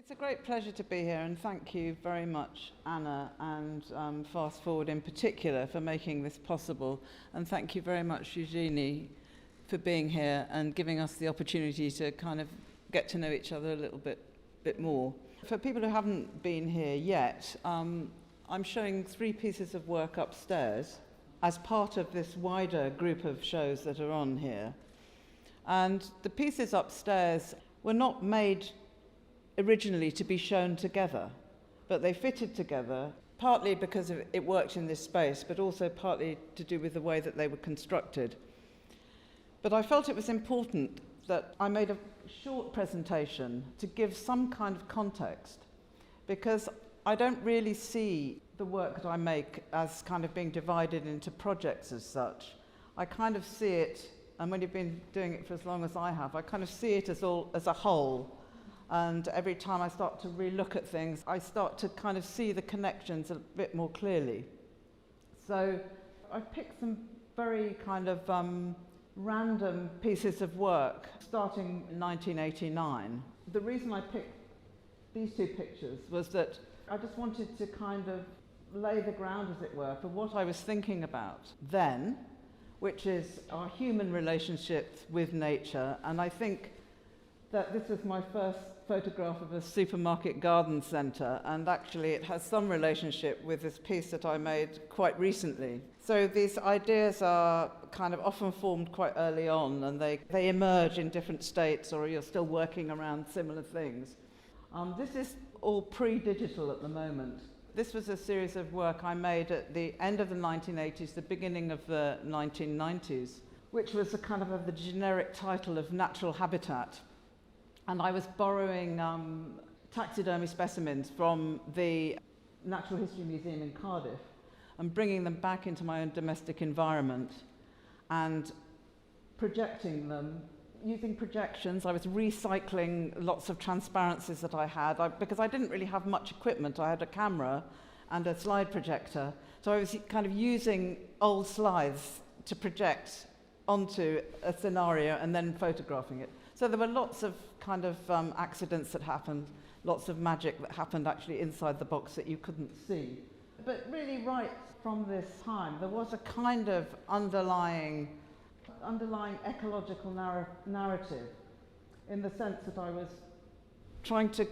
It's a great pleasure to be here, and thank you very much, Anna, and Fast Forward in particular, for making this possible. And thank you very much, Eugenie, for being here and giving us the opportunity to kind of get to know each other a little bit more. For people who haven't been here yet, I'm showing 3 pieces of work upstairs as part of this wider group of shows that are on here. And the pieces upstairs were not made originally to be shown together, but they fitted together, partly because it worked in this space, but also partly to do with the way that they were constructed. But I felt it was important that I made a short presentation to give some kind of context, because I don't really see the work that I make as kind of being divided into projects as such. I kind of see it, and when you've been doing it for as long as I have, I kind of see it as a whole. And every time I start to re-look at things, I start to kind of see the connections a bit more clearly. So I picked some very kind of random pieces of work, starting in 1989. The reason I picked these 2 pictures was that I just wanted to kind of lay the ground, as it were, for what I was thinking about then, which is our human relationships with nature. And I think that this was my first photograph of a supermarket garden centre, and actually it has some relationship with this piece that I made quite recently. So these ideas are kind of often formed quite early on, and they emerge in different states, or you're still working around similar things. This is all pre-digital at the moment. This was a series of work I made at the end of the 1980s, the beginning of the 1990s, which was a kind of the generic title of Natural Habitat. And I was borrowing taxidermy specimens from the Natural History Museum in Cardiff and bringing them back into my own domestic environment and projecting them. Using projections, I was recycling lots of transparencies that I had, because I didn't really have much equipment. I had a camera and a slide projector. So I was kind of using old slides to project onto a scenario and then photographing it. So there were lots of kind of accidents that happened, lots of magic that happened actually inside the box that you couldn't see. But really right from this time, there was a kind of underlying ecological narrative, in the sense that I was trying to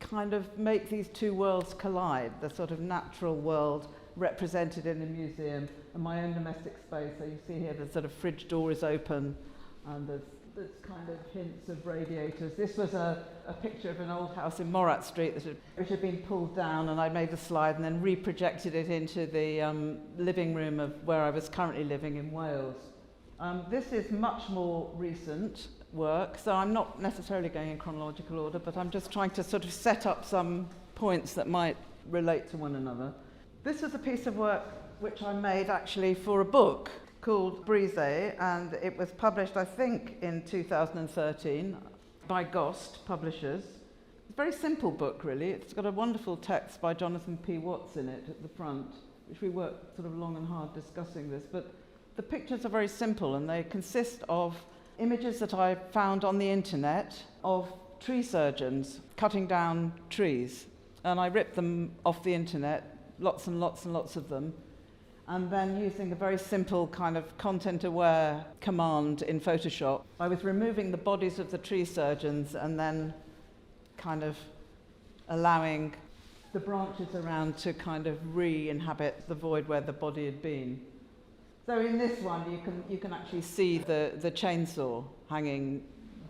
kind of make these 2 worlds collide, the sort of natural world represented in the museum and my own domestic space. So you see here the sort of fridge door is open, and there's kind of hints of radiators. This was a picture of an old house in Morat Street which had been pulled down, and I made the slide and then reprojected it into the living room of where I was currently living in Wales. This is much more recent work, so I'm not necessarily going in chronological order, but I'm just trying to sort of set up some points that might relate to one another. This was a piece of work which I made actually for a book called Brise, and it was published, I think, in 2013 by Ghost Publishers. It's a very simple book, really. It's got a wonderful text by Jonathan P. Watts in it at the front, which we worked sort of long and hard discussing this. But the pictures are very simple, and they consist of images that I found on the internet of tree surgeons cutting down trees. And I ripped them off the internet, lots and lots and lots of them, and then using a very simple kind of content-aware command in Photoshop, I was removing the bodies of the tree surgeons and then kind of allowing the branches around to kind of re-inhabit the void where the body had been. So in this one, you can actually see the chainsaw hanging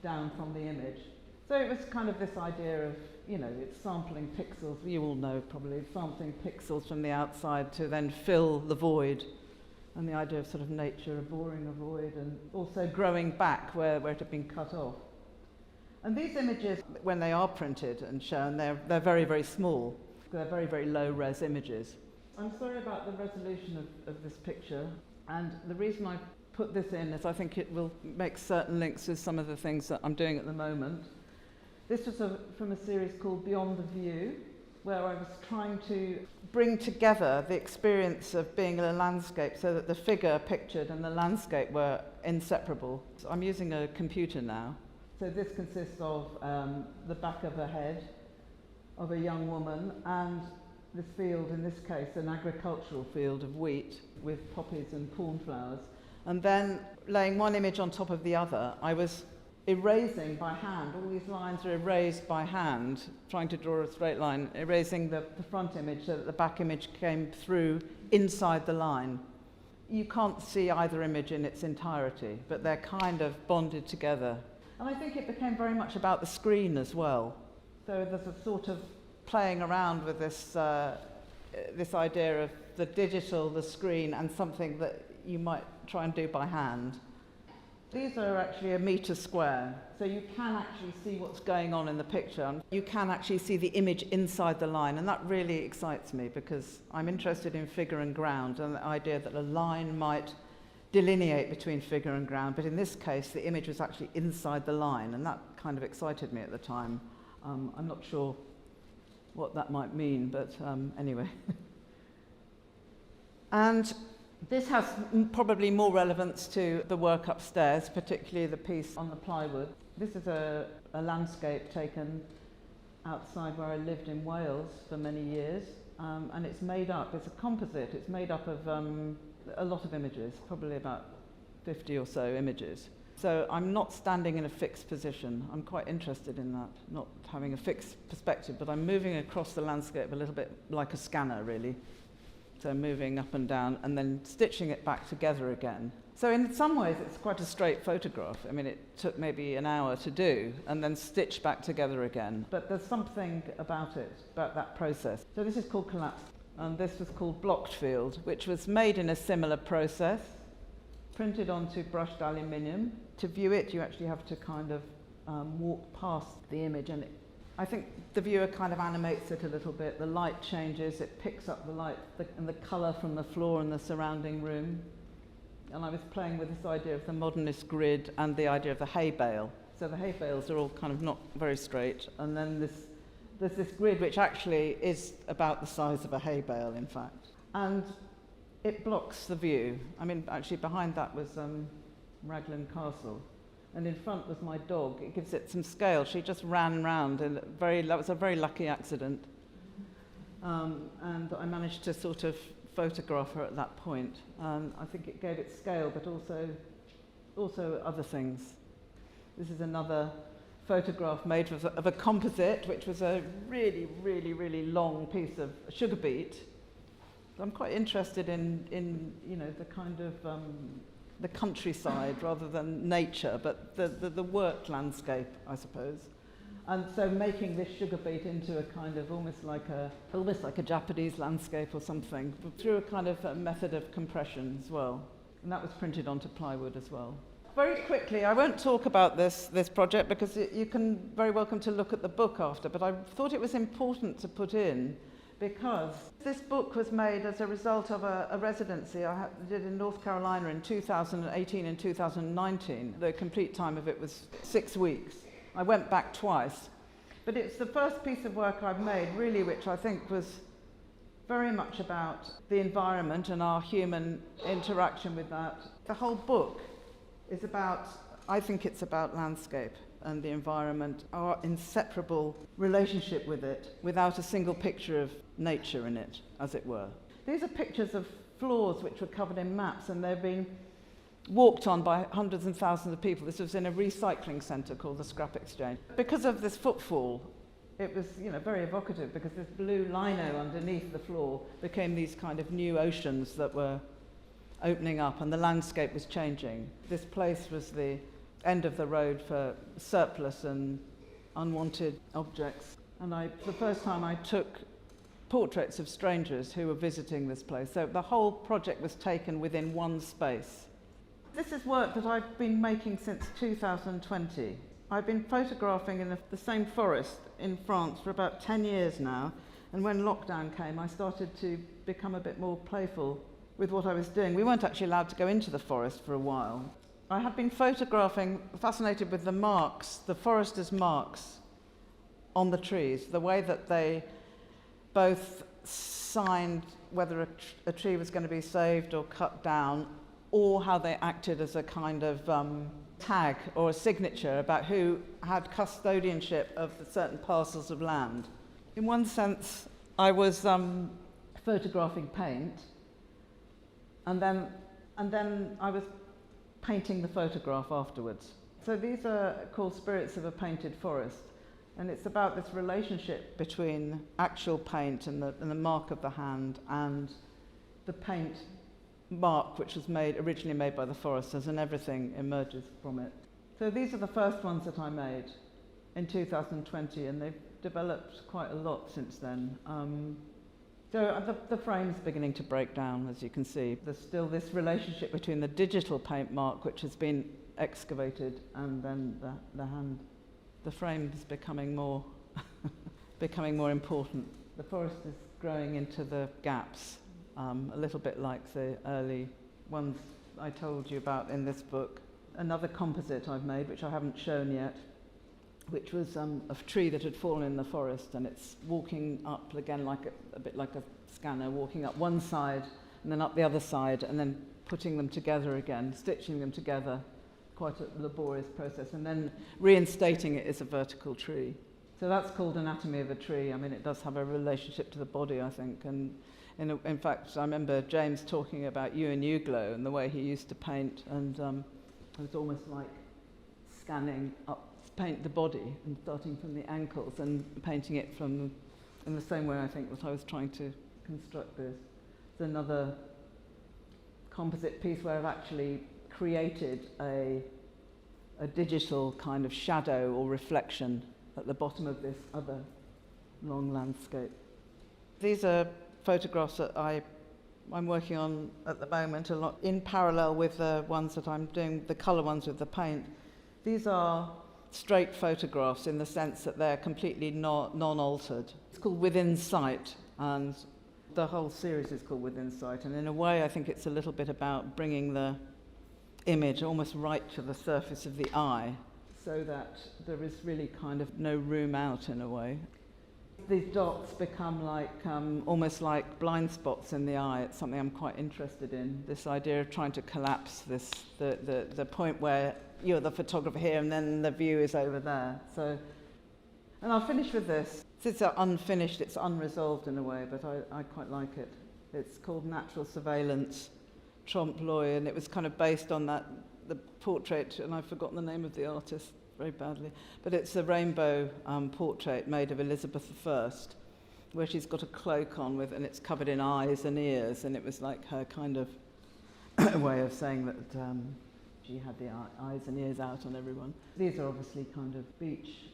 down from the image. So it was kind of this idea of, it's sampling pixels, you all know probably, sampling pixels from the outside to then fill the void, and the idea of sort of nature boring a void and also growing back where it had been cut off. And these images, when they are printed and shown, they're very, very small. They're very, very low-res images. I'm sorry about the resolution of this picture, and the reason I put this in is I think it will make certain links with some of the things that I'm doing at the moment. This was from a series called Beyond the View, where I was trying to bring together the experience of being in a landscape so that the figure pictured and the landscape were inseparable. So I'm using a computer now. So this consists of the back of a head, of a young woman, and this field, in this case, an agricultural field of wheat with poppies and cornflowers. And then laying one image on top of the other, I was erasing by hand. All these lines are erased by hand, trying to draw a straight line, erasing the front image so that the back image came through inside the line. You can't see either image in its entirety, but they're kind of bonded together. And I think it became very much about the screen as well. So there's a sort of playing around with this, this idea of the digital, the screen, and something that you might try and do by hand. These are actually a metre square, so you can actually see what's going on in the picture. You can actually see the image inside the line, and that really excites me because I'm interested in figure and ground and the idea that a line might delineate between figure and ground, but in this case the image was actually inside the line, and that kind of excited me at the time. I'm not sure what that might mean, but anyway. And this has probably more relevance to the work upstairs, particularly the piece on the plywood. This is a landscape taken outside where I lived in Wales for many years, and it's a composite, it's made up of a lot of images, probably about 50 or so images. So I'm not standing in a fixed position. I'm quite interested in that, not having a fixed perspective, but I'm moving across the landscape a little bit like a scanner, really. So moving up and down and then stitching it back together again. So in some ways it's quite a straight photograph. I mean, it took maybe an hour to do and then stitch back together again. But there's something about it, about that process. So this is called Collapse, and this was called Blocked Field, which was made in a similar process, printed onto brushed aluminium. To view it, you actually have to kind of walk past the image, and I think the viewer kind of animates it a little bit. The light changes, it picks up the light and the colour from the floor and the surrounding room. And I was playing with this idea of the modernist grid and the idea of the hay bale. So the hay bales are all kind of not very straight, and then there's this grid which actually is about the size of a hay bale, in fact. And it blocks the view. I mean, actually behind that was Raglan Castle. And in front was my dog. It gives it some scale. She just ran round, and that was a very lucky accident. And I managed to sort of photograph her at that point. I think it gave it scale, but also other things. This is another photograph made of a composite, which was a really, really, really long piece of sugar beet. So I'm quite interested in you know, the kind of the countryside rather than nature, but the work landscape, I suppose. And so making this sugar beet into a kind of almost like a Japanese landscape or something, through a kind of a method of compression as well. And that was printed onto plywood as well. Very quickly, I won't talk about this project because you can very welcome to look at the book after, but I thought it was important to put in because this book was made as a result of a residency I did in North Carolina in 2018 and 2019. The complete time of it was 6 weeks. I went back twice. But it's the first piece of work I've made, really, which I think was very much about the environment and our human interaction with that. The whole book is about, I think it's about landscape and the environment, our inseparable relationship with it, without a single picture of nature in it, as it were. These are pictures of floors which were covered in maps, and they've been walked on by hundreds and thousands of people. This was in a recycling centre called the Scrap Exchange. Because of this footfall, it was, you know, very evocative, because this blue lino underneath the floor became these kind of new oceans that were opening up, and the landscape was changing. This place was the end of the road for surplus and unwanted objects. And for the first time I took portraits of strangers who were visiting this place. So the whole project was taken within one space. This is work that I've been making since 2020. I've been photographing in the same forest in France for about 10 years now, and when lockdown came I started to become a bit more playful with what I was doing. We weren't actually allowed to go into the forest for a while. I had been photographing, fascinated with the marks, the foresters' marks on the trees, the way that they both signed whether a tree was going to be saved or cut down, or how they acted as a kind of tag or a signature about who had custodianship of the certain parcels of land. In one sense, I was photographing paint, and then I was painting the photograph afterwards. So these are called Spirits of a Painted Forest, and it's about this relationship between actual paint and the mark of the hand and the paint mark, which was originally made by the foresters, and everything emerges from it. So these are the first ones that I made in 2020, and they've developed quite a lot since then. So the frame's beginning to break down, as you can see. There's still this relationship between the digital paint mark, which has been excavated, and then the hand. The frame is becoming more important. The forest is growing into the gaps, a little bit like the early ones I told you about in this book. Another composite I've made, which I haven't shown yet, which was a tree that had fallen in the forest, and it's walking up again like a bit like a scanner, walking up one side and then up the other side, and then putting them together again, stitching them together, quite a laborious process, and then reinstating it as a vertical tree. So that's called Anatomy of a Tree. I mean, it does have a relationship to the body, I think, and in fact, I remember James talking about Eugenie and the way he used to paint, and it was almost like scanning up, paint the body and starting from the ankles and painting it in the same way, I think, that I was trying to construct this. It's another composite piece where I've actually created a digital kind of shadow or reflection at the bottom of this other long landscape. These are photographs that I'm working on at the moment, a lot in parallel with the ones that I'm doing, the colour ones with the paint. These are straight photographs in the sense that they're completely non-altered. It's called Within Sight, and the whole series is called Within Sight, and in a way I think it's a little bit about bringing the image almost right to the surface of the eye, so that there is really kind of no room out in a way. These dots become like almost like blind spots in the eye. It's something I'm quite interested in, this idea of trying to collapse the point where you're the photographer here and then the view is over there. So, and I'll finish with this. It's unfinished, it's unresolved in a way, but I quite like it. It's called Natural Surveillance, Trompe l'oeil, and it was kind of based on the portrait, and I've forgotten the name of the artist very badly, but it's a rainbow portrait made of Elizabeth I, where she's got a cloak on and it's covered in eyes and ears, and it was like her kind of way of saying that she had the eyes and ears out on everyone. These are obviously kind of beach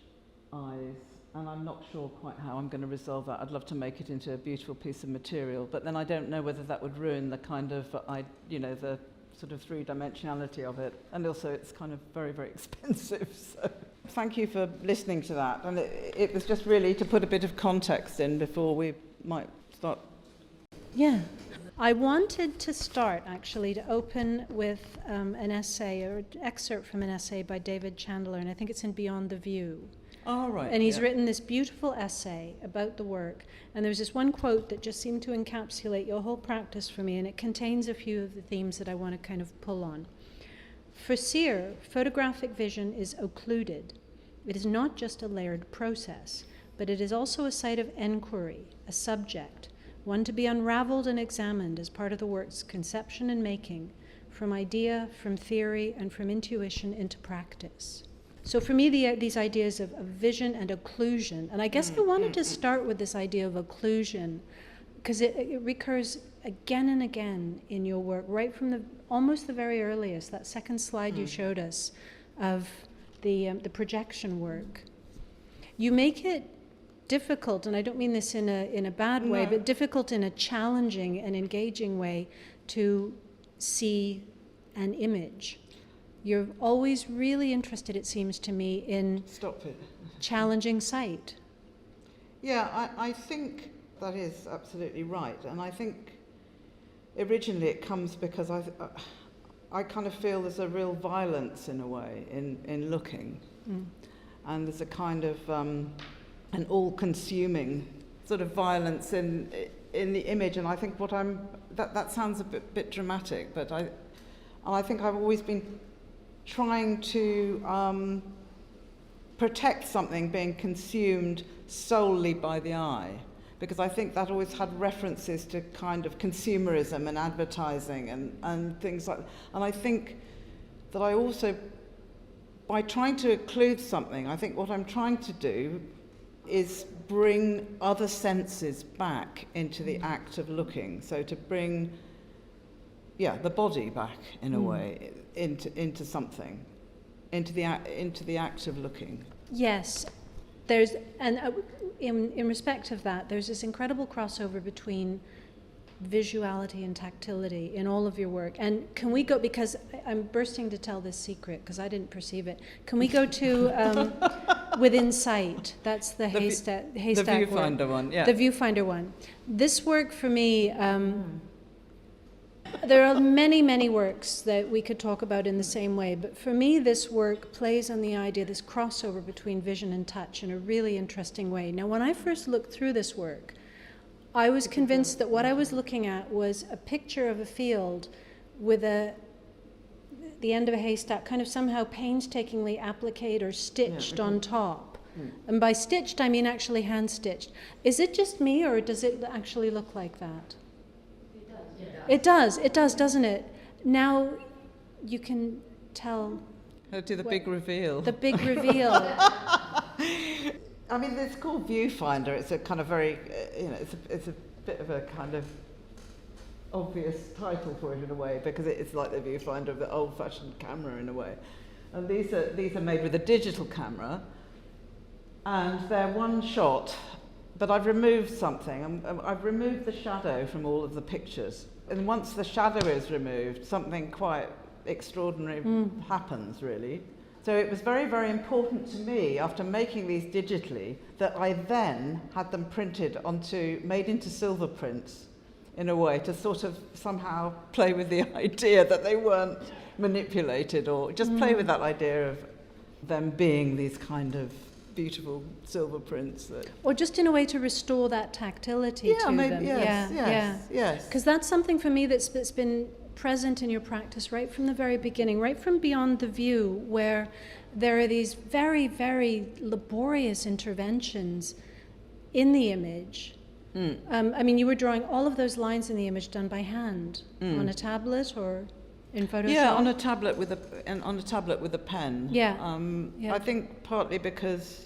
eyes, and I'm not sure quite how I'm going to resolve that. I'd love to make it into a beautiful piece of material, but then I don't know whether that would ruin the kind of, the sort of three-dimensionality of it, and also it's kind of very, very expensive. So thank you for listening to that, and it was just really to put a bit of context in before we might start. Yeah. I wanted to start, actually, to open with an essay, or excerpt from an essay by David Chandler, and I think it's in Beyond the View. Oh, right. And he's written this beautiful essay about the work, and there's this one quote that just seemed to encapsulate your whole practice for me, and it contains a few of the themes that I want to kind of pull on. For Sear, photographic vision is occluded. It is not just a layered process, but it is also a site of enquiry, a subject, one to be unraveled and examined as part of the work's conception and making, from idea, from theory, and from intuition into practice. So for me, these ideas of vision and occlusion, and I guess I wanted to start with this idea of occlusion, because it recurs again and again in your work, right from almost the very earliest, that second slide you showed us of the projection work. You make it difficult, and I don't mean this in a bad way, but difficult in a challenging and engaging way to see an image. You're always really interested, it seems to me, in challenging sight. Yeah, I think that is absolutely right, and I think originally it comes because I kind of feel there's a real violence in a way in looking, and there's a kind of an all-consuming sort of violence in the image, and I think that sounds a bit dramatic, but I think I've always been trying to protect something being consumed solely by the eye, because I think that always had references to kind of consumerism and advertising and things like that. And I think that I also, by trying to include something, I think what I'm trying to do is bring other senses back into the act of looking. So to bring, the body back in a way into something, into the act of looking. Yes, in respect of that, there's this incredible crossover between visuality and tactility in all of your work. And can we go, because I'm bursting to tell this secret because I didn't perceive it. Can we go to Within Sight? That's the haystack the viewfinder work. one, yeah. The viewfinder one. This work for me, there are many, many works that we could talk about in the same way, but for me this work plays on the idea, this crossover between vision and touch in a really interesting way. Now, when I first looked through this work, I was convinced that what I was looking at was a picture of a field with the end of a haystack kind of somehow painstakingly appliqued or stitched on top. And by stitched, I mean actually hand-stitched. Is it just me, or does it actually look like that? It does, doesn't it? Now you can tell. Do the big reveal. The big reveal. I mean, it's called Viewfinder. It's a kind of very, it's a bit of a kind of obvious title for it in a way, because it's like the viewfinder of the old-fashioned camera in a way. And these are made with a digital camera, and they're one shot. But I've removed something. I've removed the shadow from all of the pictures. And once the shadow is removed, something quite extraordinary happens, really. So it was very, very important to me, after making these digitally, that I then had them made into silver prints, in a way, to sort of somehow play with the idea that they weren't manipulated, or just play with that idea of them being these kind of beautiful silver prints. Or just in a way to restore that tactility to them. Yes. Because that's something for me that's been present in your practice right from the very beginning, right from Beyond the View, where there are these very, very laborious interventions in the image. I mean, you were drawing all of those lines in the image done by hand on a tablet or in Photoshop? Yeah, on a tablet with a pen. Yeah. I think partly because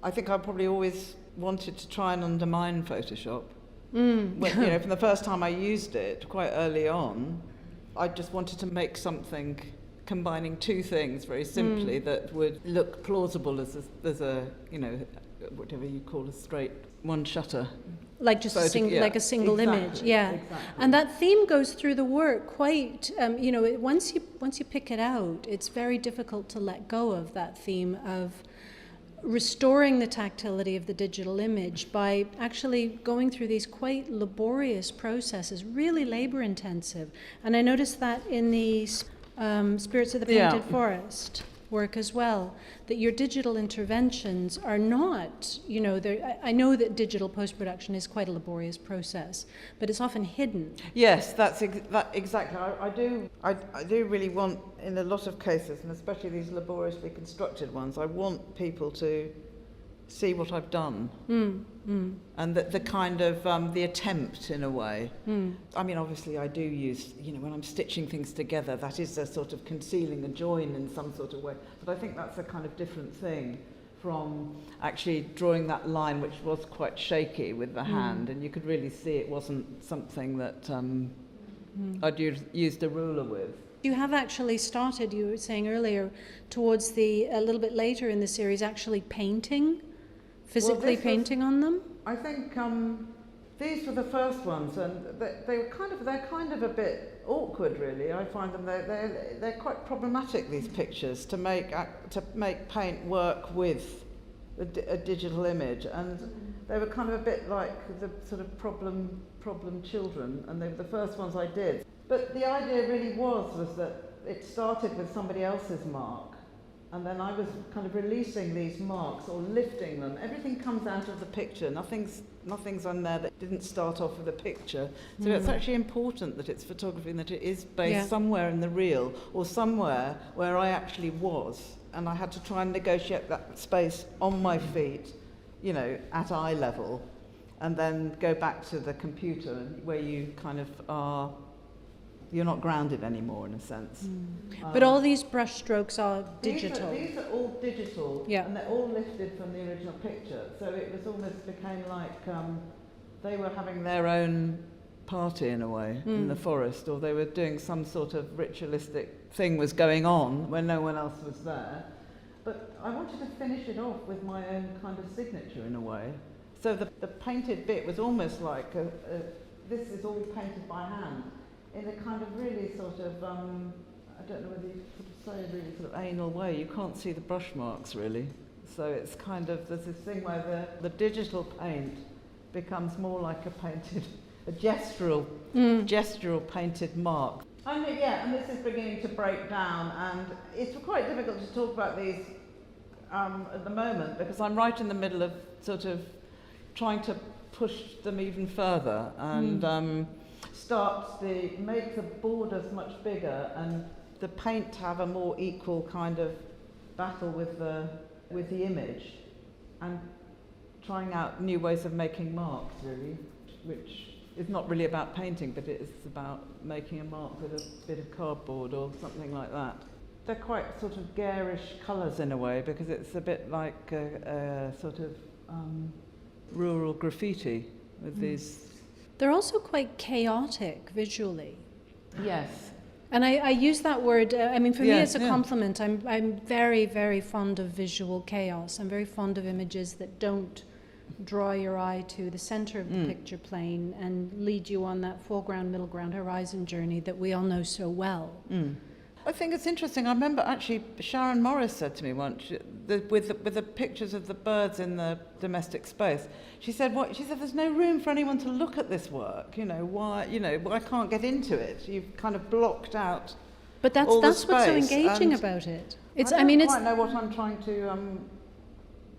I think I probably always wanted to try and undermine Photoshop. When, from the first time I used it, quite early on, I just wanted to make something combining two things very simply that would look plausible as a whatever you call a straight one shutter. Like just like a single image, Exactly. And that theme goes through the work quite. Once you pick it out, it's very difficult to let go of that theme of restoring the tactility of the digital image by actually going through these quite laborious processes, really labor-intensive. And I noticed that in the Spirits of the Painted Forest work as well, that your digital interventions are not, I know that digital post-production is quite a laborious process, but it's often hidden. Yes, exactly. I do really want, in a lot of cases, and especially these laboriously constructed ones, I want people to see what I've done. And the kind of, the attempt, in a way. I mean, obviously I do use, when I'm stitching things together, that is a sort of concealing a join in some sort of way. But I think that's a kind of different thing from actually drawing that line, which was quite shaky with the hand, and you could really see it wasn't something that I'd used a ruler with. You have actually started, you were saying earlier, towards a little bit later in the series, actually painting, physically painting on them? I think these were the first ones, and they're kind of a bit awkward, really. I find them they're quite problematic, these pictures, to make paint work with a digital image, and they were kind of a bit like the sort of problem children, and they were the first ones I did. But the idea really was that it started with somebody else's mark, and then I was kind of releasing these marks or lifting them. Everything comes out of the picture. Nothing's on there that didn't start off with a picture. So it's actually important that it's photography and that it is based somewhere in the real, or somewhere where I actually was. and I had to try and negotiate that space on my feet, you know, at eye level, and then go back to the computer where you kind of are, you're not grounded anymore in a sense. But all these brush strokes are digital. These are all digital, Yeah. and they're all lifted from the original picture. So it was almost became like they were having their own party in a way in the forest, or they were doing some sort of ritualistic thing was going on when no one else was there. But I wanted to finish it off with my own kind of signature in a way. So the painted bit was almost like this is all painted by hand in a kind of really sort of, I don't know whether you sort of say really sort of anal way. You can't see the brush marks really. So it's kind of, there's this thing where the digital paint becomes more like a gestural painted mark. And this is beginning to break down, and it's quite difficult to talk about these at the moment because I'm right in the middle of sort of trying to push them even further and make the borders much bigger and the paint have a more equal kind of battle with the image, and trying out new ways of making marks really, which is not really about painting, but it is about making a mark with a bit of cardboard or something like that. They're quite sort of garish colours in a way because it's a bit like a sort of rural graffiti with these. They're also quite chaotic visually. Yes. And I use that word, I mean, for me it's a Yeah. compliment. I'm very, very fond of visual chaos. I'm very fond of images that don't draw your eye to the center of the picture plane and lead you on that foreground, middle ground, horizon journey that we all know so well. I think it's interesting. I remember actually Sharon Morris said to me once, with the pictures of the birds in the domestic space, she said, there's no room for anyone to look at this work. Why I can't get into it. You've kind of blocked out. But that's all the what's so space, engaging and about it. I don't quite know what I'm trying to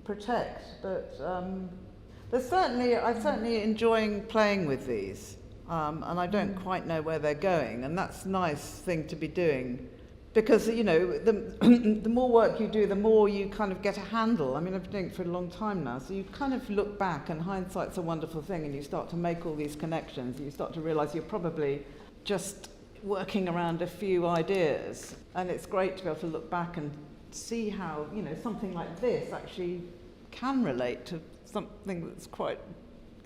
protect, but I'm certainly enjoying playing with these. And I don't quite know where they're going, and that's a nice thing to be doing, because the more work you do, the more you kind of get a handle. I mean, I've been doing it for a long time now, so you kind of look back, and hindsight's a wonderful thing, and you start to make all these connections, and you start to realise you're probably just working around a few ideas, and it's great to be able to look back and see how something like this actually can relate to something that's quite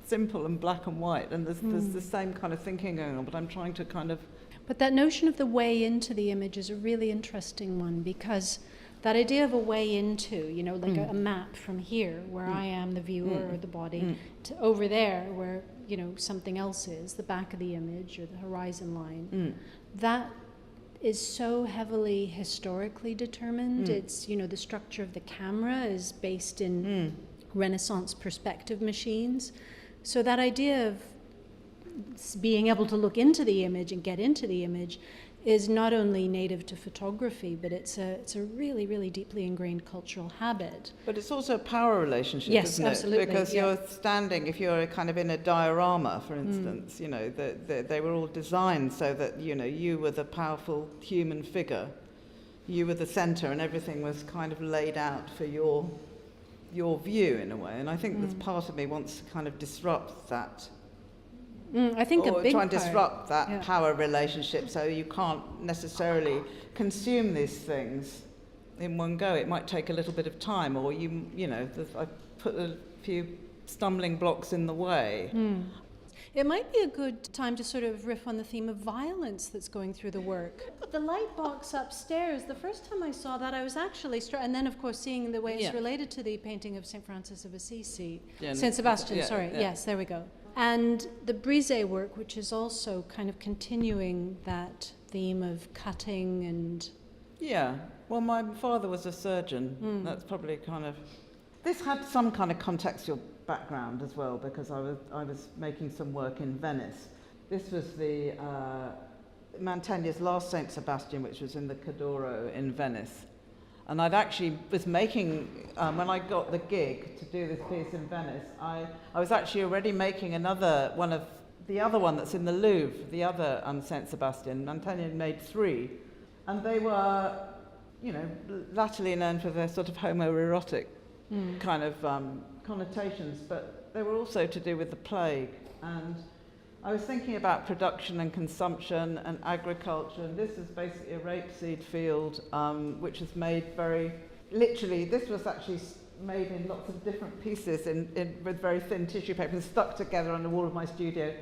simple and black and white, and there's the same kind of thinking going on, but I'm trying to kind of... But that notion of the way into the image is a really interesting one, because that idea of a way into, like a map from here, where I am the viewer or the body, to over there where, something else is, the back of the image or the horizon line, that is so heavily historically determined. It's, the structure of the camera is based in Renaissance perspective machines. So that idea of being able to look into the image and get into the image is not only native to photography, but it's a really, really deeply ingrained cultural habit. But it's also a power relationship, yes, isn't it? Absolutely, because you're standing, if you're kind of in a diorama, for instance, they were all designed so that, you were the powerful human figure. You were the center, and everything was kind of laid out for your view in a way. And I think that part of me wants to kind of disrupt that. I think or a big try and part, disrupt that power relationship, so you can't necessarily consume these things in one go. It might take a little bit of time, or I put a few stumbling blocks in the way. It might be a good time to sort of riff on the theme of violence that's going through the work. The light box upstairs, the first time I saw that, I was actually struck, and then of course seeing the way it's related to the painting of St. Francis of Assisi. St. Sebastian, yes, there we go. And the Brise work, which is also kind of continuing that theme of cutting and... Yeah, well, my father was a surgeon. That's probably kind of... This had some kind of contextual background as well, because I was making some work in Venice. This was the Mantegna's last St. Sebastian, which was in the Cadoro in Venice. And I'd actually was making, when I got the gig to do this piece in Venice, I was actually already making another one of the other one that's in the Louvre, the other St. Sebastian. Mantegna made 3. And they were, latterly known for their sort of homoerotic kind of connotations, but they were also to do with the plague. And I was thinking about production and consumption and agriculture, and this is basically a rapeseed field, which is made very, literally, this was actually made in lots of different pieces with very thin tissue paper and stuck together on the wall of my studio.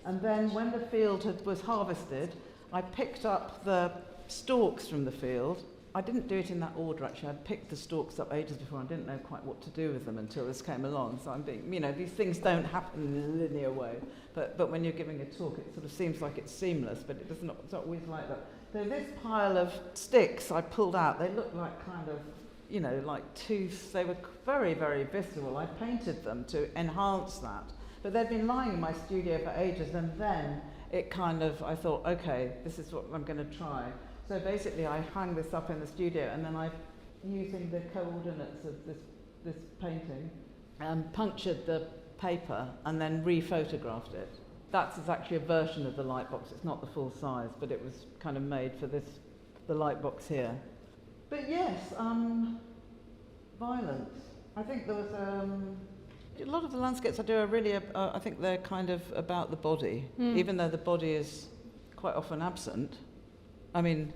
And then when the field was harvested, I picked up the stalks from the field. I didn't do it in that order, actually. I'd picked the stalks up ages before. I didn't know quite what to do with them until this came along. So I'm being, these things don't happen in a linear way. But when you're giving a talk, it sort of seems like it's seamless, but it's not always like that. So this pile of sticks I pulled out, they looked like kind of, like tooths. They were very, very visceral. I painted them to enhance that. But they'd been lying in my studio for ages, and then it kind of, I thought, okay, this is what I'm going to try. So basically I hung this up in the studio, and then I, using the coordinates of this painting, punctured the paper and then re-photographed it. That's actually a version of the light box. It's not the full size, but it was kind of made for the light box here. But yes, violence. I think there was a lot of the landscapes I do are really, I think they're kind of about the body, even though the body is quite often absent. I mean...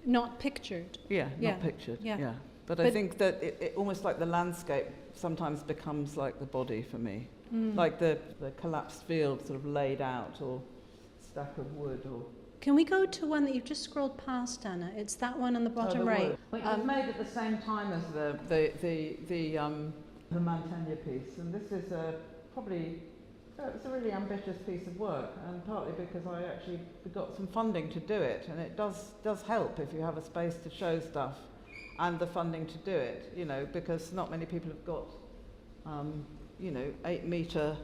Not pictured. Yeah, not pictured, yeah. But I think that it almost like the landscape sometimes becomes like the body for me. Like the collapsed field sort of laid out, or stack of wood, or... Can we go to one that you've just scrolled past, Anna? It's that one on the bottom right. Which was made at the same time as the Mantegna piece, and this is probably... it's a really ambitious piece of work, and partly because I actually got some funding to do it, and it does help if you have a space to show stuff and the funding to do it, because not many people have got, 8-metre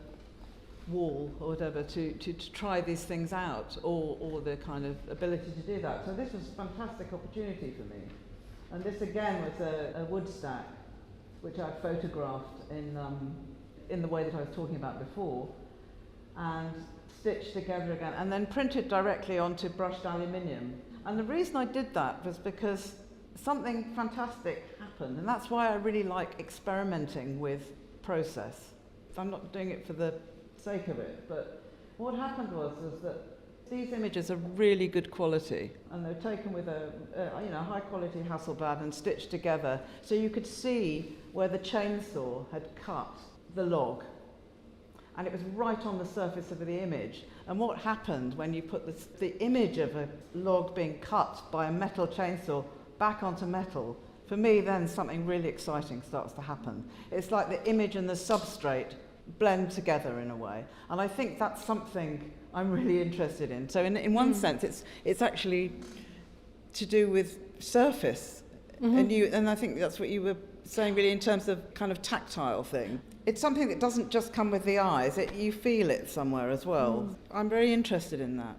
wall or whatever to try these things out, or the kind of ability to do that. So this was a fantastic opportunity for me. And this again was a wood stack, which I photographed in the way that I was talking about before, and stitched together again, and then printed directly onto brushed aluminium. And the reason I did that was because something fantastic happened, and that's why I really like experimenting with process. I'm not doing it for the sake of it, but what happened was that these images are really good quality, and they're taken with a high quality Hasselblad and stitched together, so you could see where the chainsaw had cut the log, and it was right on the surface of the image. And what happened when you put the image of a log being cut by a metal chainsaw back onto metal, for me then something really exciting starts to happen. It's like the image and the substrate blend together in a way, and I think that's something I'm really interested in. So in one sense it's actually to do with surface, and I think that's what you were saying really in terms of kind of tactile thing. It's something that doesn't just come with the eyes, you feel it somewhere as well. I'm very interested in that.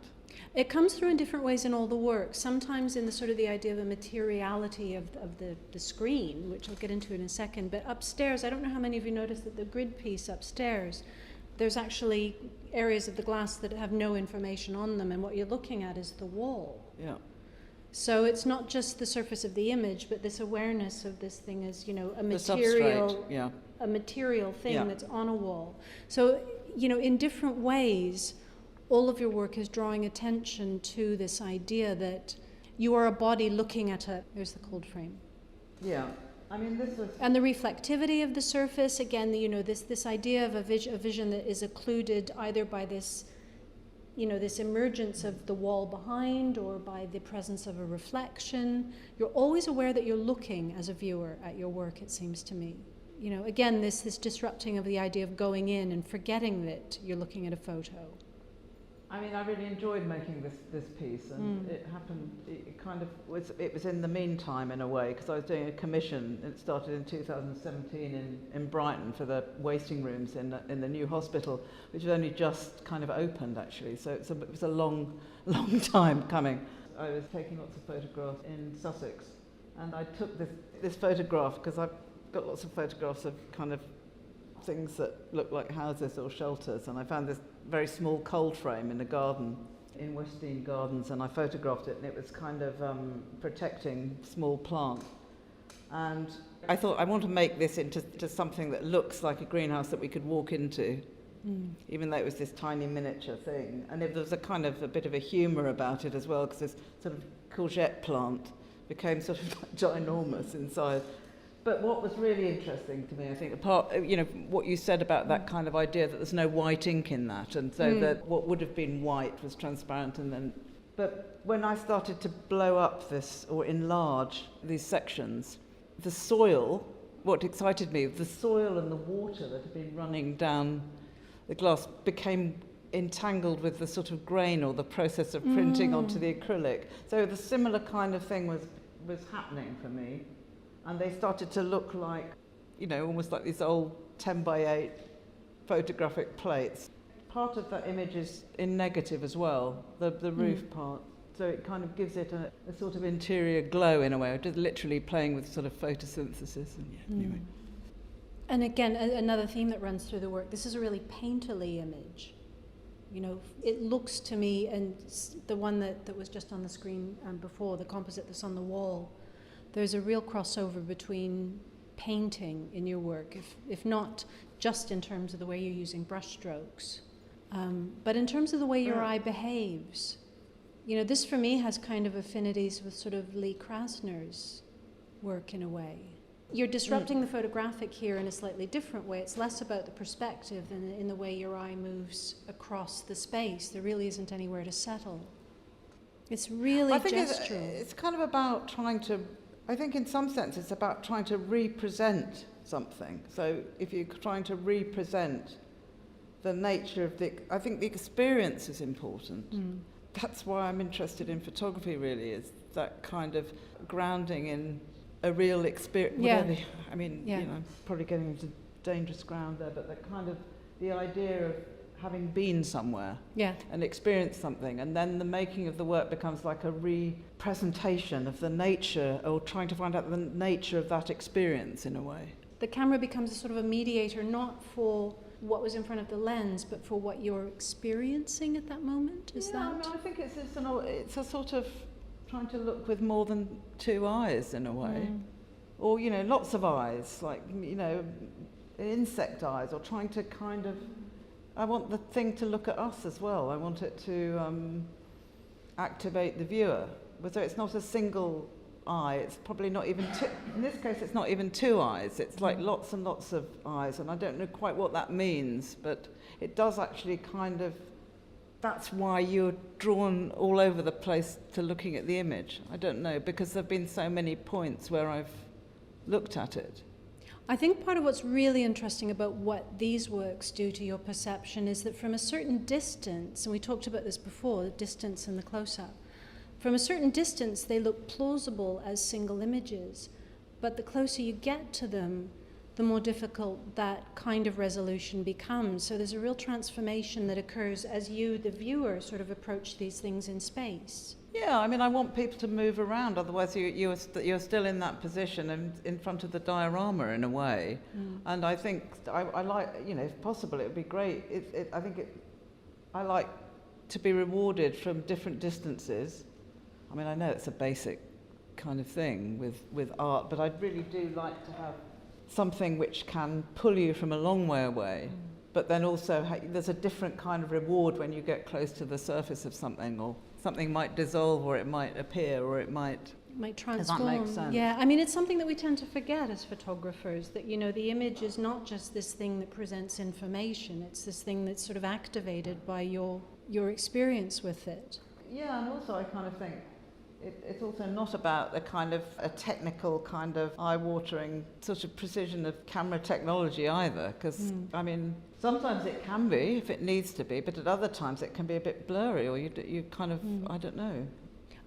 It comes through in different ways in all the work, sometimes in the sort of the idea of a materiality of the screen, which I'll get into in a second, but upstairs, I don't know how many of you noticed that the grid piece upstairs, there's actually areas of the glass that have no information on them, and what you're looking at is the wall. Yeah. So it's not just the surface of the image, but this awareness of this thing as, a material thing that's on a wall. So, in different ways, all of your work is drawing attention to this idea that you are a body looking at there's the cold frame. Yeah. I mean, this was... And the reflectivity of the surface, again, this idea of a vision that is occluded either by this, this emergence of the wall behind, or by the presence of a reflection. You're always aware that you're looking as a viewer at your work, it seems to me. Again, this disrupting of the idea of going in and forgetting that you're looking at a photo. I mean, I really enjoyed making this piece, and it happened, it was in the meantime in a way, because I was doing a commission. It started in 2017 in Brighton for the waiting rooms in the new hospital, which was only just kind of opened actually, so it was a long time coming. I was taking lots of photographs in Sussex, and I took this photograph because I've got lots of photographs of kind of things that look like houses or shelters, and I found this very small cold frame in a garden in West Dean Gardens, and I photographed it, and it was kind of protecting small plant. And I thought, I want to make this into something that looks like a greenhouse that we could walk into, even though it was this tiny miniature thing. And there was a kind of a bit of a humour about it as well, because this sort of courgette plant became sort of like ginormous inside. But what was really interesting to me, I think, apart, what you said about that kind of idea that there's no white ink in that, and so that what would have been white was transparent, and then. But when I started to blow up this or enlarge these sections, the soil, what excited me, the soil and the water that had been running down the glass became entangled with the sort of grain or the process of printing onto the acrylic. So the similar kind of thing was happening for me. And they started to look like, almost like these old 10 by 8 photographic plates. Part of that image is in negative as well, the roof part. So it kind of gives it a sort of interior glow in a way, just literally playing with sort of photosynthesis. Anyway. And again, another theme that runs through the work, this is a really painterly image. It looks to me, and the one that was just on the screen before, the composite that's on the wall, there's a real crossover between painting in your work, if not just in terms of the way you're using brushstrokes, but in terms of the way your eye behaves. This for me has kind of affinities with sort of Lee Krasner's work in a way. You're disrupting the photographic here in a slightly different way. It's less about the perspective than in the way your eye moves across the space. There really isn't anywhere to settle. It's really gestural. It's kind of about trying to, I think in some sense it's about trying to represent something. So if you're trying to represent the nature of I think the experience is important. That's why I'm interested in photography, really, is that kind of grounding in a real experience. Yeah. I'm probably getting into dangerous ground there, but the idea of having been somewhere and experienced something, and then the making of the work becomes like a representation of the nature, or trying to find out the nature of that experience in a way. The camera becomes a sort of a mediator, not for what was in front of the lens, but for what you're experiencing at that moment? I think it's a sort of trying to look with more than two eyes in a way. Or, lots of eyes, like, insect eyes, or trying to kind of, I want the thing to look at us as well. I want it to activate the viewer. So it's not a single eye, it's probably not even in this case it's not even two eyes, it's like lots and lots of eyes, and I don't know quite what that means, but it does actually kind of, that's why you're drawn all over the place to looking at the image. I don't know, because there have been so many points where I've looked at it. I think part of what's really interesting about what these works do to your perception is that from a certain distance, and we talked about this before, the distance and the close-up, from a certain distance, they look plausible as single images, but the closer you get to them, the more difficult that kind of resolution becomes. So there's a real transformation that occurs as you, the viewer, sort of approach these things in space. Yeah, I want people to move around, otherwise you're still in that position and in front of the diorama in a way. And I think, I like, if possible, it would be great. I like to be rewarded from different distances. I know it's a basic kind of thing with art, but I really do like to have something which can pull you from a long way away, but then also there's a different kind of reward when you get close to the surface of something, or something might dissolve, or it might appear, or it might transform. Does that make sense? Yeah, it's something that we tend to forget as photographers, that, the image is not just this thing that presents information, it's this thing that's sort of activated by your experience with it. Yeah, and also I kind of think it's also not about a technical kind of eye-watering sort of precision of camera technology either, because sometimes it can be if it needs to be, but at other times it can be a bit blurry, or you kind of I don't know.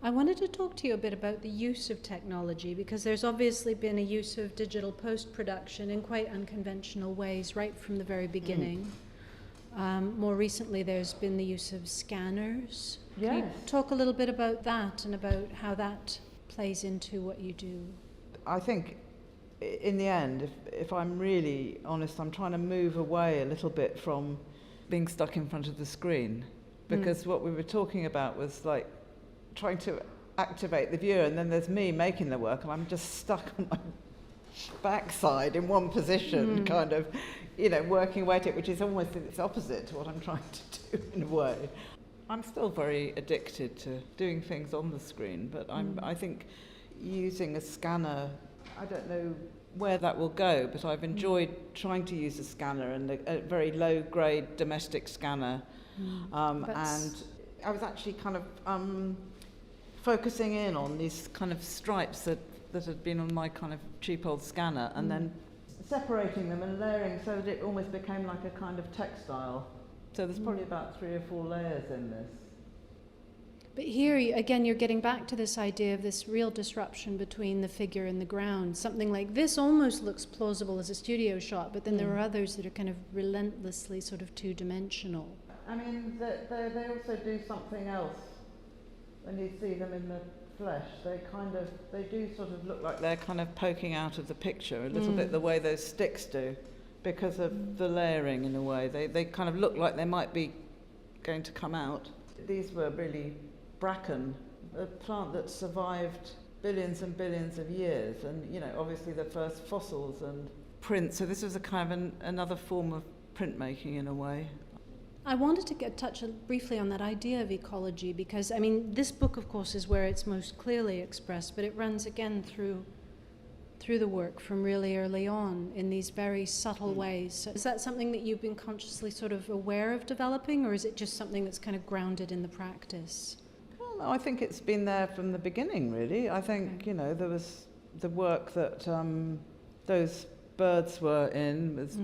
I wanted to talk to you a bit about the use of technology, because there's obviously been a use of digital post-production in quite unconventional ways right from the very beginning. More recently, there's been the use of scanners. Yes. Can you talk a little bit about that and about how that plays into what you do? I think in the end, if I'm really honest, I'm trying to move away a little bit from being stuck in front of the screen. because what we were talking about was like trying to activate the viewer, and then there's me making the work, and I'm just stuck on my backside in one position, kind of, working away at it, which is almost its opposite to what I'm trying to do in a way. I'm still very addicted to doing things on the screen, but I think using a scanner, I don't know where that will go, but I've enjoyed trying to use a scanner, and a very low-grade domestic scanner. And I was actually kind of focusing in on these kind of stripes that had been on my kind of cheap old scanner, and then separating them and layering so that it almost became like a kind of textile. So there's probably about 3 or 4 layers in this. But here, again, you're getting back to this idea of this real disruption between the figure and the ground. Something like this almost looks plausible as a studio shot, but then there are others that are kind of relentlessly sort of two-dimensional. I mean, they also do something else when you see them in the flesh. They do sort of look like they're kind of poking out of the picture a little bit, the way those sticks do, because of the layering in a way. They kind of look like they might be going to come out. These were really bracken, a plant that survived billions and billions of years, and obviously the first fossils and print. So this was a kind of another form of printmaking in a way. I wanted to touch briefly on that idea of ecology, because I mean this book of course is where it's most clearly expressed, but it runs again through the work from really early on in these very subtle ways. So is that something that you've been consciously sort of aware of developing, or is it just something that's kind of grounded in the practice? Well, no, I think it's been there from the beginning, really. I think, there was the work that those birds were in, was,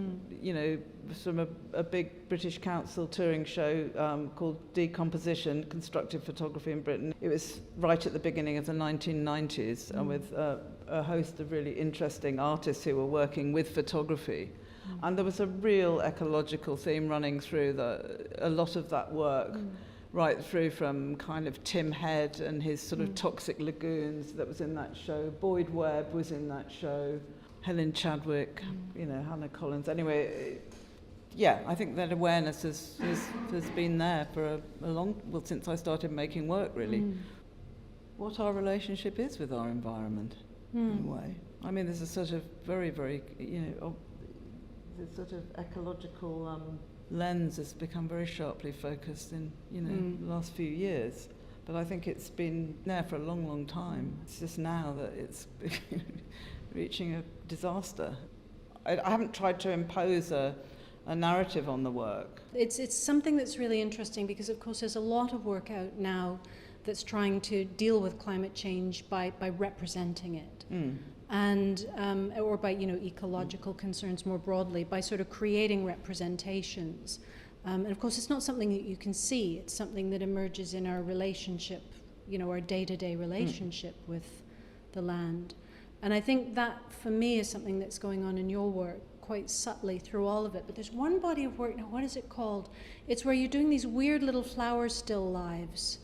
from a big British Council touring show called Decomposition, Constructive Photography in Britain. It was right at the beginning of the 1990s, and with a host of really interesting artists who were working with photography. And there was a real ecological theme running through a lot of that work, right through from kind of Tim Head and his sort of toxic lagoons that was in that show. Boyd Webb was in that show. Helen Chadwick, Hannah Collins. Anyway, I think that awareness has been there for since I started making work, really. What our relationship is with our environment, in a way. I mean, there's a sort of very, very, this sort of ecological lens has become very sharply focused in, the last few years. But I think it's been there for a long, long time. It's just now that it's reaching a disaster. I haven't tried to impose a narrative on the work. It's something that's really interesting because, of course, there's a lot of work out now that's trying to deal with climate change by representing it. And or by ecological concerns more broadly, by sort of creating representations. And of course it's not something that you can see, it's something that emerges in our relationship, our day-to-day relationship with the land. And I think that for me is something that's going on in your work quite subtly through all of it. But there's one body of work, now what is it called? It's where you're doing these weird little flower still lives.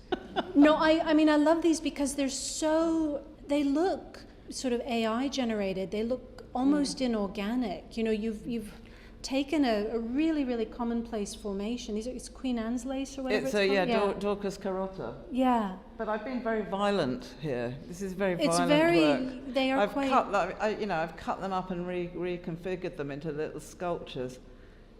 No, I mean I love these because they look sort of AI generated. They look almost inorganic. You've taken a really, really commonplace formation. It's Queen Anne's lace or whatever it's called. Dorcas carota. Yeah. But I've been very violent here. This is very It's violent very, work. they are quite... I've cut them up and reconfigured them into little sculptures.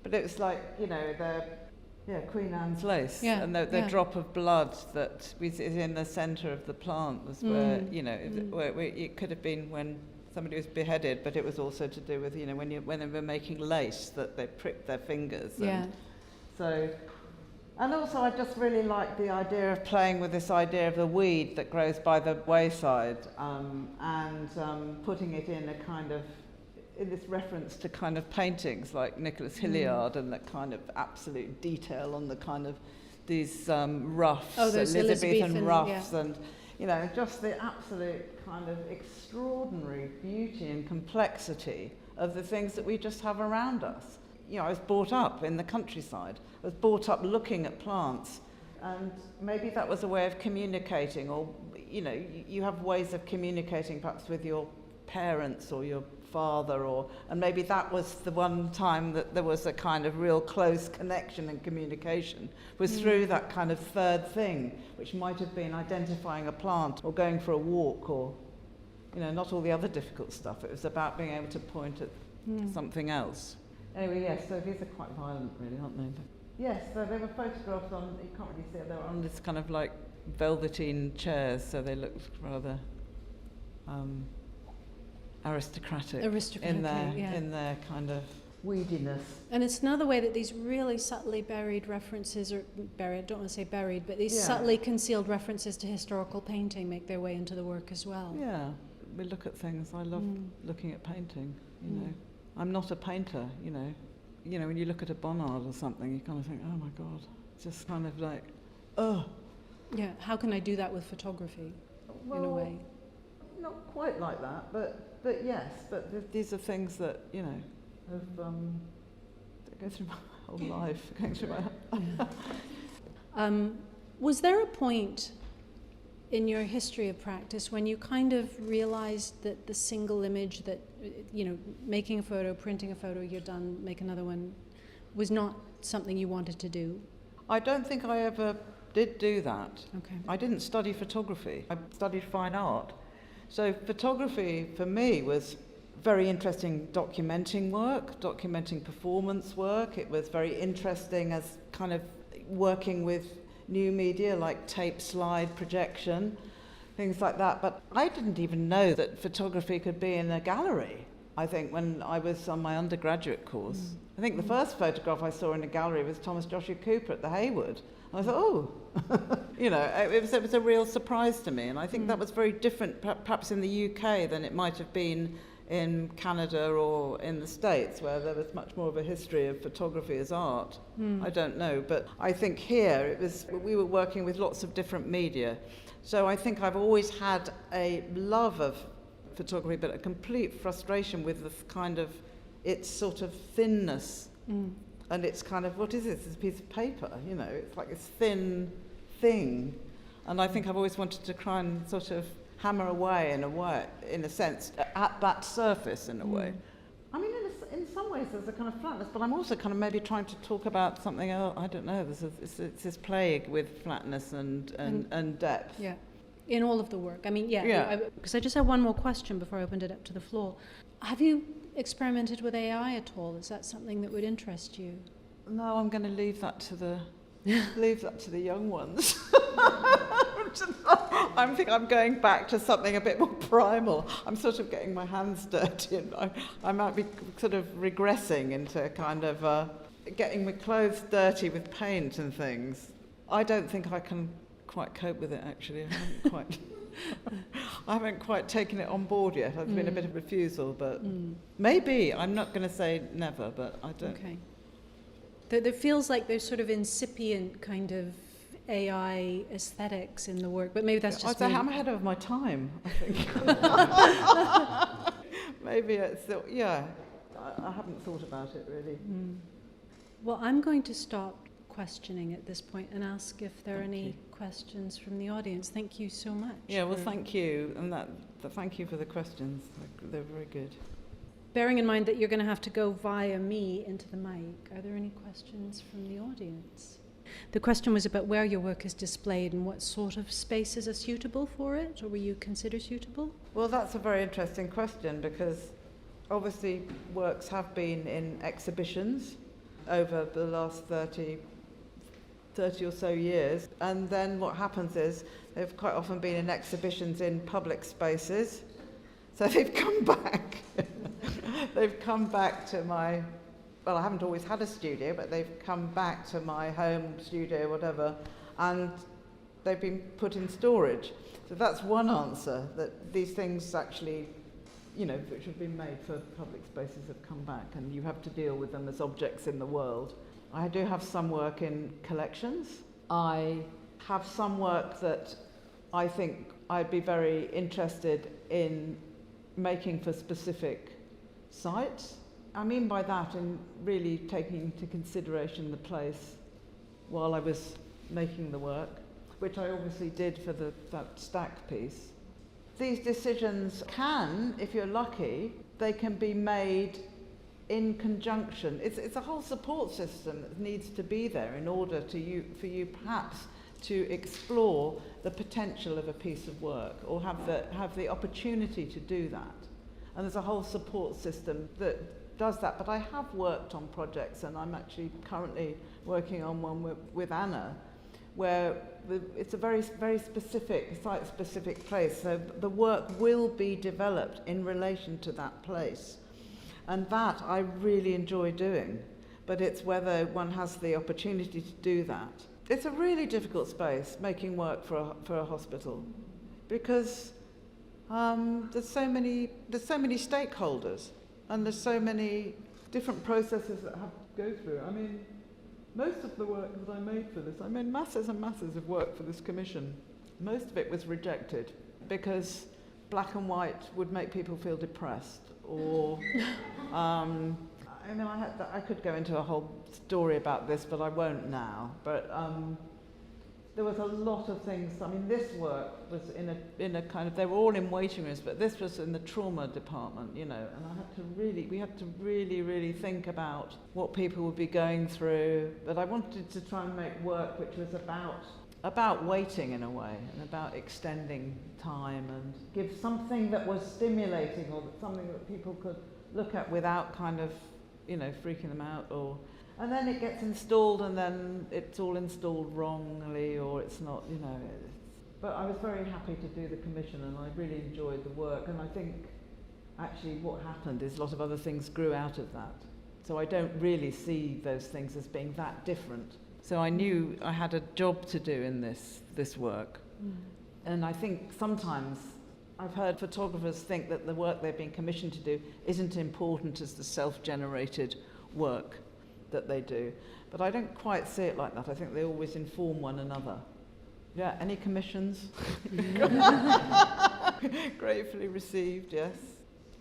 But it's like, they're Queen Anne's lace. Yeah, and the drop of blood that is in the centre of the plant was where, where it could have been when somebody was beheaded, but it was also to do with, when they were making lace, that they pricked their fingers. And also I just really like the idea of playing with this idea of the weed that grows by the wayside, and putting it in a kind of, in this reference to kind of paintings like Nicholas Hilliard and that kind of absolute detail on the kind of these ruffs, Elizabethan ruffs, and just the absolute kind of extraordinary beauty and complexity of the things that we just have around us. I was brought up in the countryside. I was brought up looking at plants, and maybe that was a way of communicating, or you have ways of communicating perhaps with your parents or your father, and maybe that was the one time that there was a kind of real close connection and communication, was through that kind of third thing, which might have been identifying a plant or going for a walk, or, you know, not all the other difficult stuff. It was about being able to point at something else. Anyway, yes, so these are quite violent, really, aren't they? Yes, so they were photographed on, you can't really see it, they were on this kind of like velveteen chairs, so they looked rather aristocratic in their kind of weediness. And it's another way that these really subtly buried references, or buried, I don't want to say buried, but these subtly concealed references to historical painting make their way into the work as well. Yeah, we look at things. I love looking at painting, you know. I'm not a painter, you know. You know, when you look at a Bonnard or something, you kind of think, oh my God, it's just kind of like, oh. Yeah, how can I do that with photography, in a way? Not quite like that, but yes, but these are things that, you know, have that go through my whole life, going through my was there a point in your history of practice when you kind of realized that the single image that, you know, making a photo, printing a photo, you're done, make another one, was not something you wanted to do? I don't think I ever did do that. Okay. I didn't study photography. I studied fine art. So photography for me was very interesting documenting work, documenting performance work. It was very interesting as kind of working with new media like tape slide projection, things like that. But I didn't even know that photography could be in a gallery, I think, when I was on my undergraduate course. I think the first photograph I saw in a gallery was Thomas Joshua Cooper at the Hayward. And I thought, oh, you know, it was a real surprise to me. And I think that was very different, perhaps in the UK, than it might have been in Canada or in the States, where there was much more of a history of photography as art. I don't know, but I think here we were working with lots of different media. So I think I've always had a love of photography, but a complete frustration with this kind of, its sort of thinness. And it's kind of, what is this? It's a piece of paper, you know, it's like this thin thing. And I think I've always wanted to try and sort of hammer away, in a sense, at that surface in a way. I mean, in some ways there's a kind of flatness, but I'm also kind of maybe trying to talk about something else. I don't know, it's this plague with flatness and depth. Yeah, in all of the work. I mean, because I just have one more question before I opened it up to the floor. Have you experimented with AI at all? Is that something that would interest you? No, I'm going to leave that to the young ones. I think I'm going back to something a bit more primal. I'm sort of getting my hands dirty, and I might be sort of regressing into kind of getting my clothes dirty with paint and things. I don't think I can quite cope with it, actually. I haven't quite taken it on board yet. There's been a bit of refusal, but maybe. I'm not going to say never, but I don't. Okay. There feels like there's sort of incipient kind of AI aesthetics in the work, but maybe that's just me. I'm ahead of my time, I think. Maybe it's still, I haven't thought about it really. Well, I'm going to stop questioning at this point and ask if there are any questions from the audience. Thank you so much. Yeah, well, thank you, and thank you for the questions. They're very good. Bearing in mind that you're going to have to go via me into the mic, are there any questions from the audience? The question was about where your work is displayed and what sort of spaces are suitable for it, or will you consider suitable? Well, that's a very interesting question, because obviously works have been in exhibitions over the last 30 or so years, and then what happens is they've quite often been in exhibitions in public spaces, so they've come back. They've come back to I haven't always had a studio, but they've come back to my home studio, whatever, and they've been put in storage. So that's one answer, that these things actually, you know, which have been made for public spaces, have come back, and you have to deal with them as objects in the world. I do have some work in collections. I have some work that I think I'd be very interested in making for specific sites. I mean by that in really taking into consideration the place while I was making the work, which I obviously did for that stack piece. These decisions can, if you're lucky, they can be made in conjunction. It's a whole support system that needs to be there in order for you perhaps to explore the potential of a piece of work, or have the opportunity to do that. And there's a whole support system that does that. But I have worked on projects, and I'm actually currently working on one with Anna, where it's a very, very specific, site-specific place. So the work will be developed in relation to that place. And that I really enjoy doing. But it's whether one has the opportunity to do that. It's a really difficult space, making work for a hospital, because there's so many stakeholders, and there's so many different processes that have to go through. I mean, most of the work that I made for this, I made masses and masses of work for this commission. Most of it was rejected because black and white would make people feel depressed, or I mean, I could go into a whole story about this, but I won't now. But there was a lot of things. I mean, this work was in a kind of, they were all in waiting rooms, but this was in the trauma department, you know. And we had to really think about what people would be going through. But I wanted to try and make work which was about waiting in a way, and about extending time, and give something that was stimulating, or something that people could look at without kind of, you know, freaking them out. And then it gets installed, and then it's all installed wrongly, or it's not, you know. But I was very happy to do the commission, and I really enjoyed the work. And I think actually what happened is a lot of other things grew out of that. So I don't really see those things as being that different. So I knew I had a job to do in this work. And I think sometimes I've heard photographers think that the work they've been commissioned to do isn't important as the self-generated work that they do. But I don't quite see it like that. I think they always inform one another. Yeah, any commissions? Gratefully received, yes.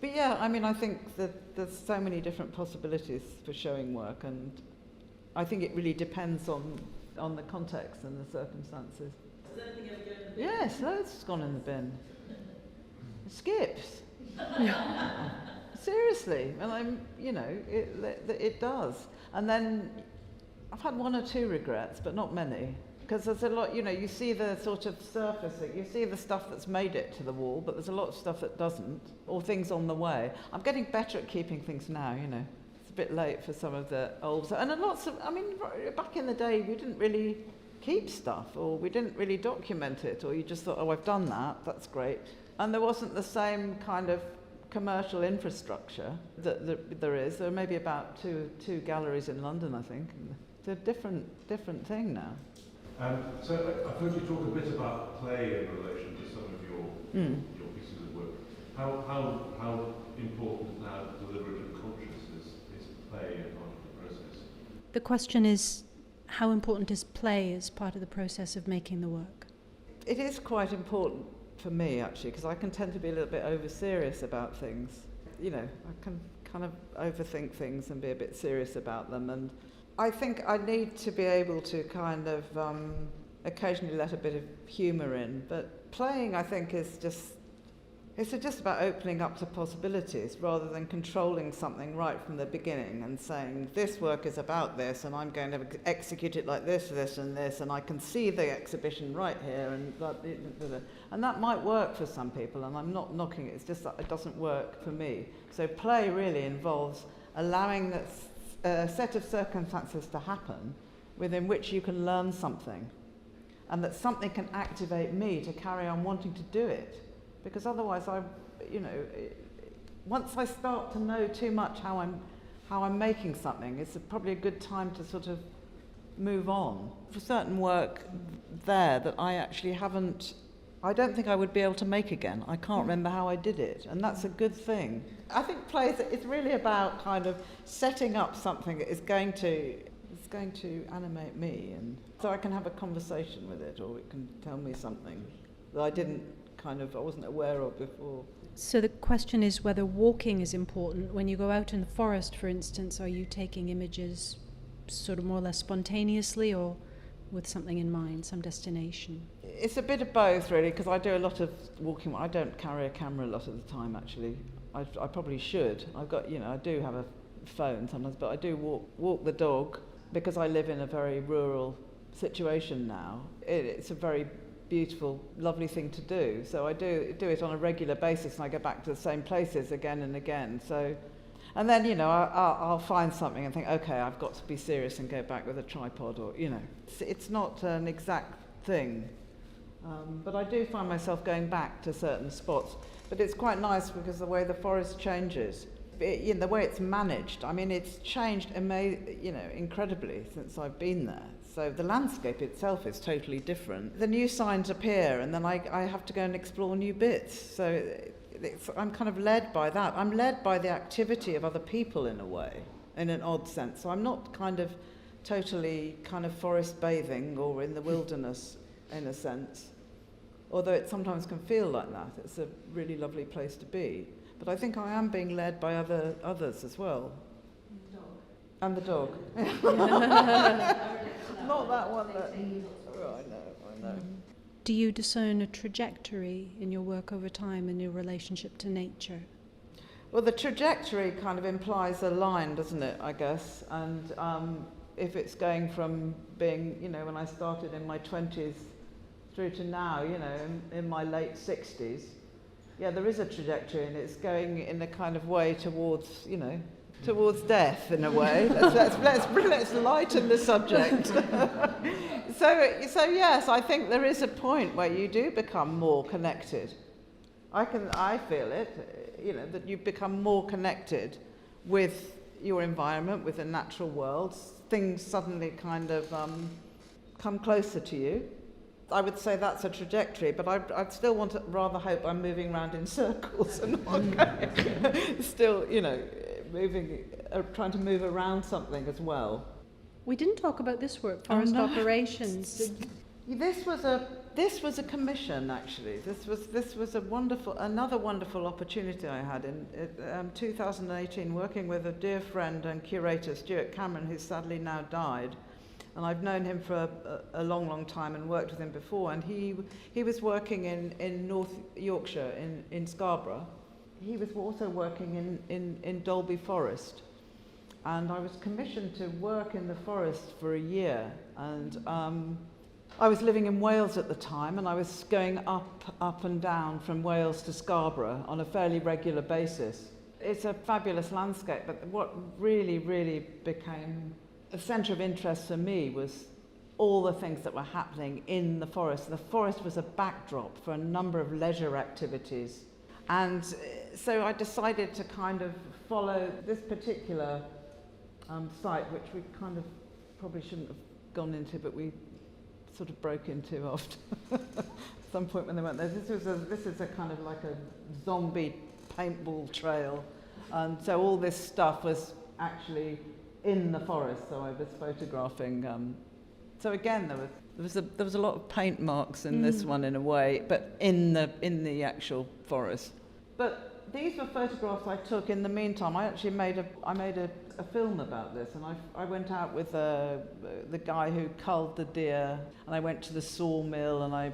But yeah, I mean, I think that there's so many different possibilities for showing work, and I think it really depends on the context and the circumstances. Has anything ever gone in the bin? Yes, loads has gone in the bin. It skips. Seriously, and it does. And then I've had one or two regrets, but not many, because there's a lot, you see the sort of surface, you see the stuff that's made it to the wall, but there's a lot of stuff that doesn't, or things on the way. I'm getting better at keeping things now, It's a bit late for some of the old stuff. And lots of, back in the day, we didn't really keep stuff, or we didn't really document it, or you just thought, oh, I've done that, that's great. And there wasn't the same kind of commercial infrastructure that there is. There are maybe about two galleries in London, I think. It's a different thing now. So I've heard you talk a bit about play in relation to some of your pieces of work. How important now deliberate and conscious is play as part of the process? The question is, how important is play as part of the process of making the work? It is quite important for me, actually, because I can tend to be a little bit over-serious about things. I can kind of overthink things and be a bit serious about them. And I think I need to be able to kind of occasionally let a bit of humour in. But playing, I think, is just about opening up to possibilities rather than controlling something right from the beginning and saying, this work is about this, and I'm going to execute it like this, this, and this, and I can see the exhibition right here, and that might work for some people, and I'm not knocking it, it's just that it doesn't work for me. So play really involves allowing a set of circumstances to happen within which you can learn something, and that something can activate me to carry on wanting to do it. Because otherwise, once I start to know too much how I'm making something, it's probably a good time to sort of move on. For certain work there that I actually I don't think I would be able to make again. I can't remember how I did it, and that's a good thing. I think play it's really about kind of setting up something that is going to animate me, and so I can have a conversation with it, or it can tell me something that I wasn't aware of before. So the question is whether walking is important. When you go out in the forest, for instance, are you taking images sort of more or less spontaneously, or with something in mind, some destination? It's a bit of both, really, because I do a lot of walking. I don't carry a camera a lot of the time, actually. I probably should. I've got, I do have a phone sometimes, but I do walk the dog because I live in a very rural situation now. It's a very beautiful, lovely thing to do. So I do it on a regular basis, and I go back to the same places again and again. So, and then, I'll find something and think, okay, I've got to be serious and go back with a tripod, or, it's not an exact thing. But I do find myself going back to certain spots. But it's quite nice because the way the forest changes, the way it's managed, I mean, it's changed incredibly since I've been there. So the landscape itself is totally different. The new signs appear, and then I have to go and explore new bits. So I'm kind of led by that. I'm led by the activity of other people in a way, in an odd sense. So I'm not kind of totally kind of forest bathing or in the wilderness in a sense. Although it sometimes can feel like that. It's a really lovely place to be. But I think I am being led by others as well. And the dog. Not that one. I know. Do you discern a trajectory in your work over time in your relationship to nature? Well, the trajectory kind of implies a line, doesn't it, I guess? And if it's going from being, when I started in my 20s through to now, in my late 60s, yeah, there is a trajectory, and it's going in a kind of way towards, towards death in a way. Let's lighten the subject. So yes, I think there is a point where you do become more connected. I feel it, that you become more connected with your environment, with the natural world. Things suddenly kind of come closer to you. I would say that's a trajectory, but I'd still want to rather hope I'm moving around in circles and not still, moving, trying to move around something as well. We didn't talk about this work, forest operations. This was a commission, actually. This was another wonderful opportunity I had in 2018, working with a dear friend and curator, Stuart Cameron, who sadly now died. And I've known him for a long, long time and worked with him before. And he was working in North Yorkshire, in Scarborough. He was also working in Dalby Forest. And I was commissioned to work in the forest for a year. And I was living in Wales at the time, and I was going up and down from Wales to Scarborough on a fairly regular basis. It's a fabulous landscape, but what really, really became a centre of interest for me was all the things that were happening in the forest. The forest was a backdrop for a number of leisure activities. And so I decided to kind of follow this particular site, which we kind of probably shouldn't have gone into, but we sort of broke into after some point when they went there. This is a kind of like a zombie paintball trail. And so all this stuff was actually in the forest, so I was photographing. So again, there was a lot of paint marks in this one in a way, but in the actual forest. But these were photographs I took in the meantime. I actually made a film about this, and I went out with the guy who culled the deer, and I went to the sawmill, and I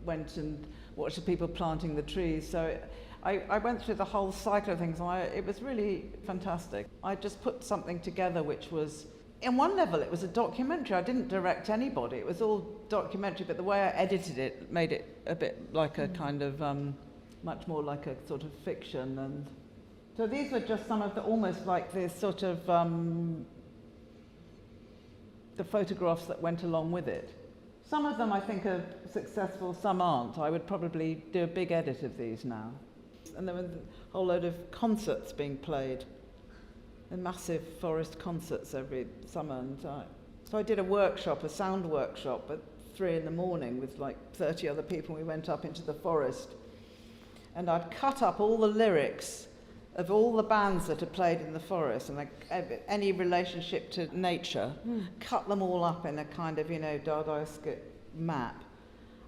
went and watched the people planting the trees. So I went through the whole cycle of things, and it was really fantastic. I just put something together which was, in one level, it was a documentary. I didn't direct anybody. It was all documentary, but the way I edited it made it a bit like a kind of, much more like a sort of fiction. And so these were just some of the, almost like this sort of, the photographs that went along with it. Some of them I think are successful, some aren't. I would probably do a big edit of these now. And there were a whole load of concerts being played, and massive forest concerts every summer. And so I did a workshop, a sound workshop at 3 a.m. with like 30 other people. We went up into the forest, and I'd cut up all the lyrics of all the bands that had played in the forest, and any relationship to nature, cut them all up in a kind of, Dadaist map.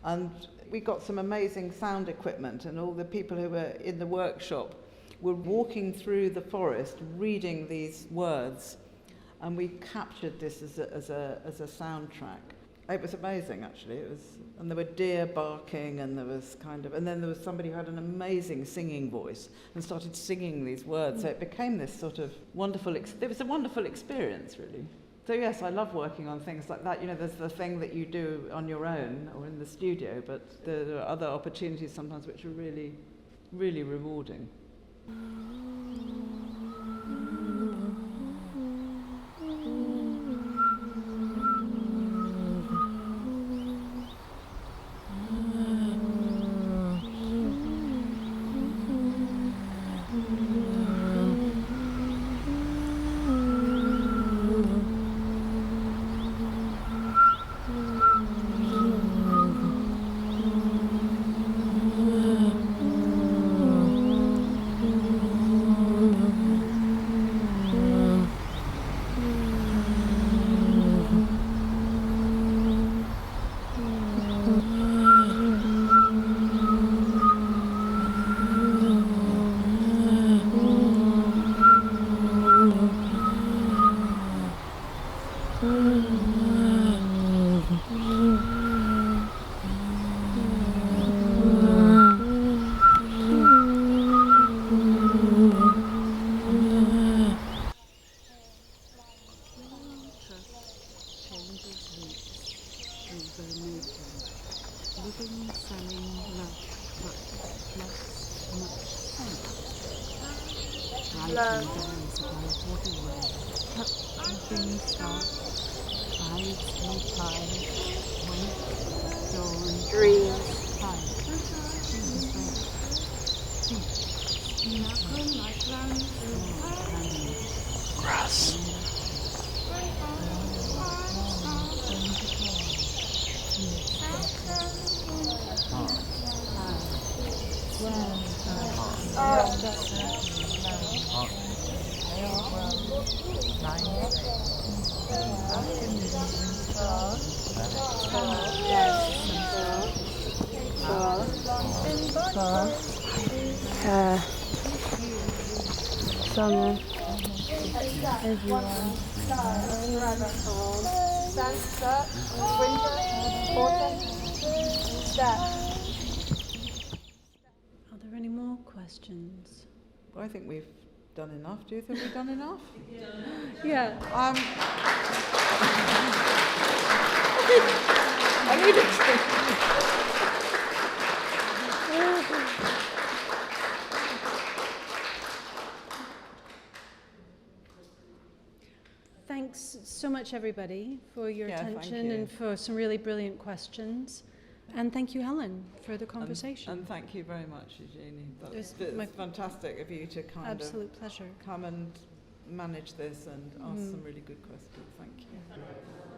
And we got some amazing sound equipment, and all the people who were in the workshop were walking through the forest, reading these words, and we captured this as a soundtrack. It was amazing, actually. It was, and there were deer barking, and there was and then there was somebody who had an amazing singing voice and started singing these words. So it became this sort of wonderful. It was a wonderful experience, really. So yes, I love working on things like that. You know, there's the thing that you do on your own or in the studio, but there are other opportunities sometimes which are really, really rewarding. Are there any more questions? Well, I think we've done enough. Do you think we've done enough? Yeah. I needed to. Thanks so much, everybody, for your Yeah, thank attention you. and for some really brilliant questions. And thank you, Helen, for the conversation. And thank you very much, Eugenie. It's It's my fantastic of you to absolute pleasure. come and manage this and ask some really good questions. Thank you.